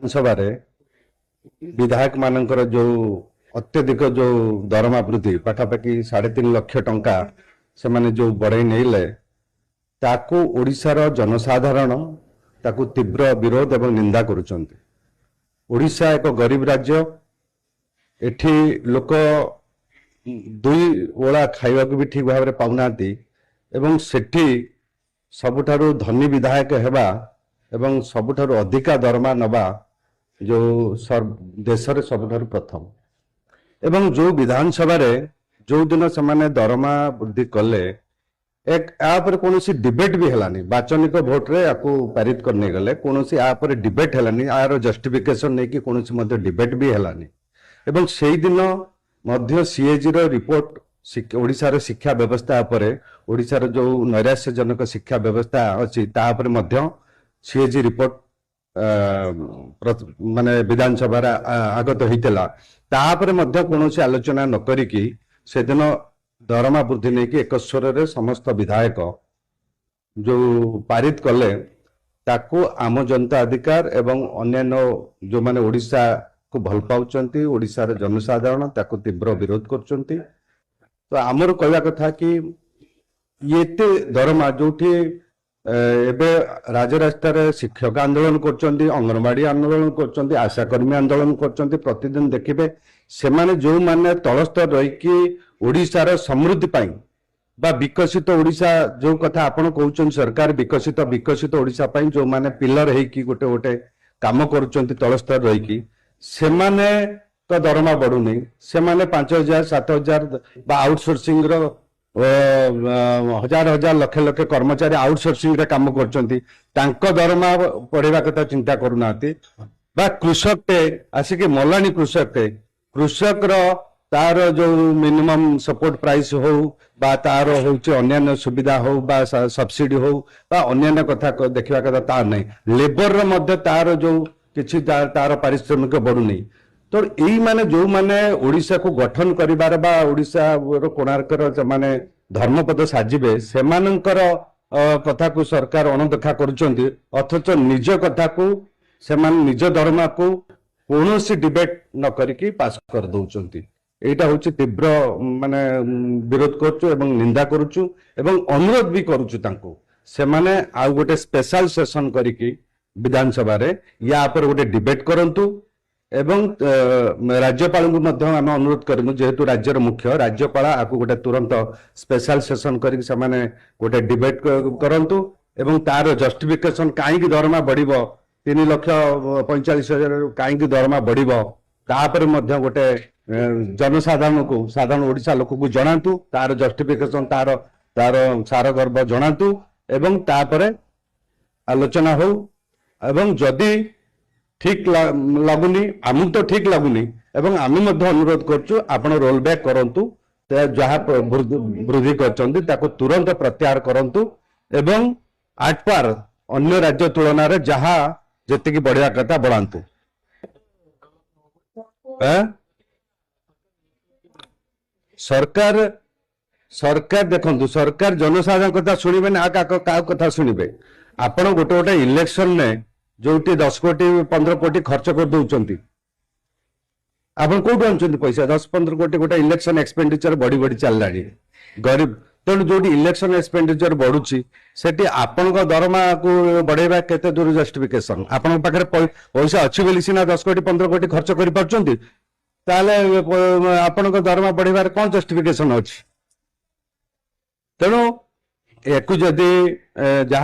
विधानसभा विधायक मानकर जो अत्यधिक जो दरमा वृद्धि पाखापाखि 3.5 लाख टंका से माने जो बढ़ई नहीं ताकू ओडिशार जनसाधारण ताकू तीव्र विरोध एवं निंदा करुचंती। ओडिशा एक गरीब राज्य, एठी लोक दुई ओला खाइबा भी ठीक भाव में पाउना एवं सेठी सबुठारु धनी विधायक हेबा एवं सबुठारु अधिका दरमा नबा जो देश रे सबुठारु प्रथम एवं जो विधानसभा रे जो दिन से दरमा वृद्धि कले एक आप कौन डिबेट भी हेलानी वाचनिक भोट रे याकू पारित करने गले कौन आप डिबेट हेलानी यार जस्टिफिकेशन नहीं कि कौन डिबेट भी हेलानी एवं से दिन मध्य सीएजी रो रिपोर्ट ओडिशा रो शिक्षा व्यवस्था पर ओडिशा रो जो नैराश्यजनक शिक्षा व्यवस्था अच्छी तापर मध्य सीएजी रिपोर्ट माने विधानसभा आगत होता तापर मध्य कौन आलोचना न करिकी से दिन दरमा वृद्धि नहीं कि एक स्वर रे समस्त विधायक जो पारित कले ताकू आम जनता अधिकार एवं अन्यान्य जो माने ओडिशा को भल पाउचंती ओडिशार जनसाधारण ताकू तीव्र विरोध करचंती। तो आमर कहवा कथा कि ये दरमा जो एबे राजरास्ता रे शिक्षक आंदोलन करचंती, अंगनवाड़ी आंदोलन करचंती, आशाकर्मी आंदोलन करचंती, प्रतिदिन देखिबे से माने जो माने तलस्तर रही कि ओडिशार समृद्धि पाई बा विकसित ओडिशा जो कथा आपण कहउचन सरकार विकसित विकसित ओडिशा पाई जो माने पिलर है कि गोटे गोटे काम करूचंती तलस्तर रही कि से माने तो दरमा बढ़ू नहीं से माने 5,000 7,000 बा आउटसोर्सिंग रो हजार हजार लक्ष लक्ष कर्मचारी आउटसोर्सिंग रे काम करचंती तांको दरमा पढ़ेवा कथा चिंता करूनाती बा कृषक टे आसिके मलानी कृषक रो तार जो मिनिमम सपोर्ट प्राइस हो बा तार होचे अन्यान्य सुविधा हो बा सब्सिडी हो बा अन्यान्य कथा देखिबा कथा तार नहीं लेबर रो मध्य तार जो किछि तार पारिश्रमिक बढ़ू नहीं। तो यही माने जो माने ओडिशा को गठन करिबार बा ओडिशा रो कोणार्कर माने धर्मपद साजिबे सेमानंकर कथा को सरकार अणदेखा करूचंती अथच निज कथा को सेमान निज धर्म को कौनसी डिबेट न करिकी पास कर दउचंती। एटा होची तीव्र माने विरोध करछु एवं निंदा करछु एवं अनुरोध भी करछु तांको से माने आ गोटे स्पेशल सेशन करिकी विधानसभा रे या पर गोटे डिबेट करंतु एवं राज्यपाल को मध्य आम अनुरोध करूँ जेहेतु राज्यर मुख्य राज्यपाल आपको गोटे तुरंत स्पेशल सेशन करिक से माने गोटे डिबेट करंतु एवं तार जस्टिफिकेशन कहीं दरमा बढ़िबो 3,45,000 कहीं दरमा बढ़िबो तापर मध्य गोटे जनसाधारण को साधारण ओडिशा लोक को जनातु तार जस्टिफिकेशन तार तार सार गर्भ जनातु एवं तापर आलोचना हो एवं जदि ठीक लगुनी आमको तो ठीक लगुनी एवं आम अनुरोध करछु आपण रोल बैक करंतु जहाँ वृद्धि करचंती ताको तुरंत प्रत्याहार करंतु एवं आठ पार अन्य राज्य तुलना रे जहाँ जेतिकी बढ़िया कथा बढ़ांतु। सरकार सरकार देखंतु सरकार जनसाधारण कथा सुनिबे ना का कथा सुनिबे आपण गोटे गोटे इलेक्शन ने जोटी 10 कोटी 15 कोटी खर्च कर दउचंती आपण कोठु आनचंती पैसा 10-15 कोटी गोटे इलेक्शन एक्सपेंडिचर बढ़ी बढ़ी चल लानी गरीब तेणु जो इलेक्शन एक्सपेंडिचर बढ़ुची सेठी आपण दरमा को बढ़ेबा केते दूर जस्टिफिकेशन आपण पाखरे पैसा अच्छी बोली सिना 10 कोटी 15 कोटी खर्च करि परचंती ताले आपण दरमा बढ़ेबार कोन जस्टिफिकेशन अछि। तेणु एकु जदि जहाँ